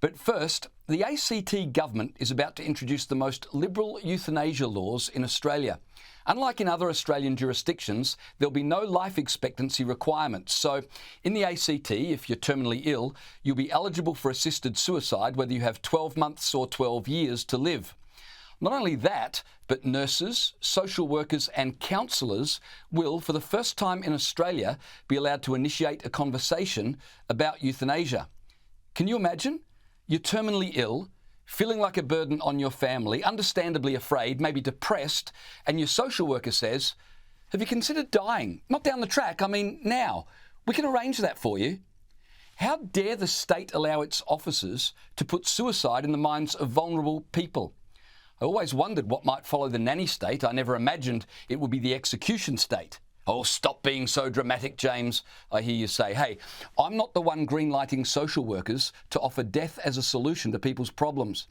But first, the ACT government is about to introduce the most liberal euthanasia laws in Australia. Unlike in other Australian jurisdictions, there'll be no life expectancy requirements. So in the ACT, if you're terminally ill, you'll be eligible for assisted suicide whether you have 12 months or 12 years to live. Not only that, but nurses, social workers and counsellors will, for the first time in Australia, be allowed to initiate a conversation about euthanasia. Can you imagine? You're terminally ill, feeling like a burden on your family, understandably afraid, maybe depressed, and your social worker says, "Have you considered dying? Not down the track, I mean now. We can arrange that for you." How dare the state allow its officers to put suicide in the minds of vulnerable people? I always wondered what might follow the nanny state. I never imagined it would be the execution state. Oh, stop being so dramatic, James, I hear you say. Hey, I'm not the one greenlighting social workers to offer death as a solution to people's problems.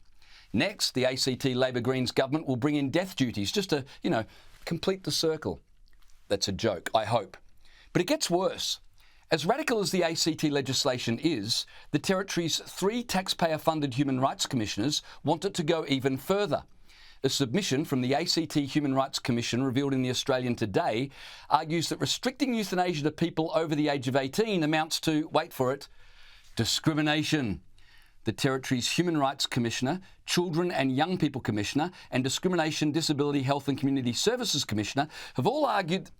Next, the ACT Labor Greens government will bring in death duties just to, complete the circle. That's a joke, I hope. But it gets worse. As radical as the ACT legislation is, the Territory's 3 taxpayer-funded human rights commissioners want it to go even further. A submission from the ACT Human Rights Commission revealed in the Australian Today argues that restricting euthanasia to people over the age of 18 amounts to, wait for it, discrimination. The Territory's Human Rights Commissioner, Children and Young People Commissioner, and Discrimination, Disability, Health and Community Services Commissioner have all argued...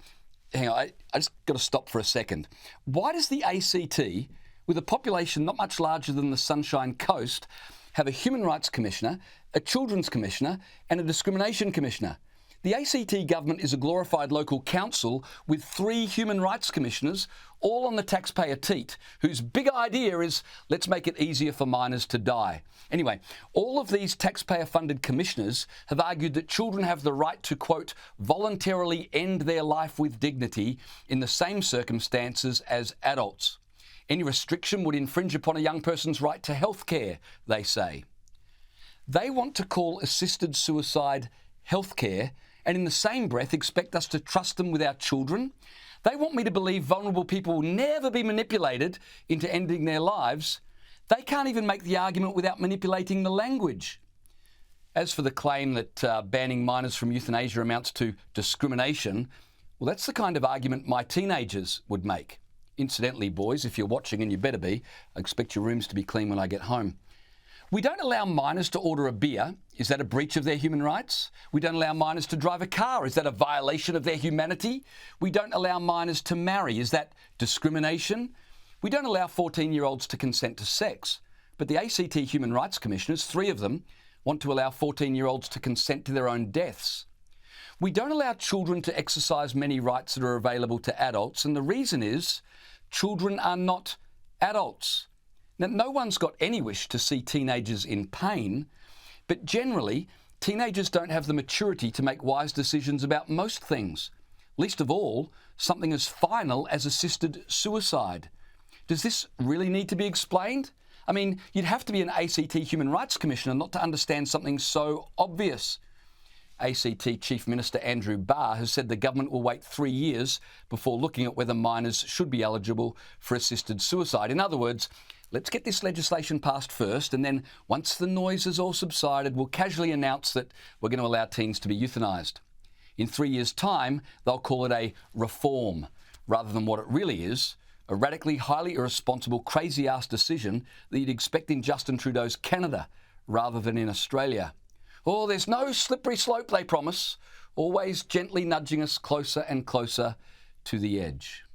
Hang on, I just got to stop for a second. Why does the ACT, with a population not much larger than the Sunshine Coast, have a Human Rights Commissioner, a Children's Commissioner and a Discrimination Commissioner? The ACT government is a glorified local council with 3 Human Rights Commissioners, all on the taxpayer teat, whose big idea is, let's make it easier for minors to die. Anyway, all of these taxpayer-funded commissioners have argued that children have the right to, quote, voluntarily end their life with dignity in the same circumstances as adults. Any restriction would infringe upon a young person's right to health care, they say. They want to call assisted suicide health care and in the same breath expect us to trust them with our children. They want me to believe vulnerable people will never be manipulated into ending their lives. They can't even make the argument without manipulating the language. As for the claim that banning minors from euthanasia amounts to discrimination, well, that's the kind of argument my teenagers would make. Incidentally, boys, if you're watching, and you better be, I expect your rooms to be clean when I get home. We don't allow minors to order a beer. Is that a breach of their human rights? We don't allow minors to drive a car. Is that a violation of their humanity? We don't allow minors to marry. Is that discrimination? We don't allow 14-year-olds to consent to sex. But the ACT Human Rights Commissioners, 3 of them, want to allow 14-year-olds to consent to their own deaths. We don't allow children to exercise many rights that are available to adults, and the reason is children are not adults. Now, no one's got any wish to see teenagers in pain, but generally, teenagers don't have the maturity to make wise decisions about most things, least of all, something as final as assisted suicide. Does this really need to be explained? I mean, you'd have to be an ACT Human Rights Commissioner not to understand something so obvious. ACT Chief Minister Andrew Barr has said the government will wait 3 years before looking at whether minors should be eligible for assisted suicide. In other words, let's get this legislation passed first, and then once the noise has all subsided, we'll casually announce that we're going to allow teens to be euthanised. In 3 years' time, they'll call it a reform, rather than what it really is, a radically, highly irresponsible, crazy-ass decision that you'd expect in Justin Trudeau's Canada, rather than in Australia. Oh, there's no slippery slope, they promise, always gently nudging us closer and closer to the edge.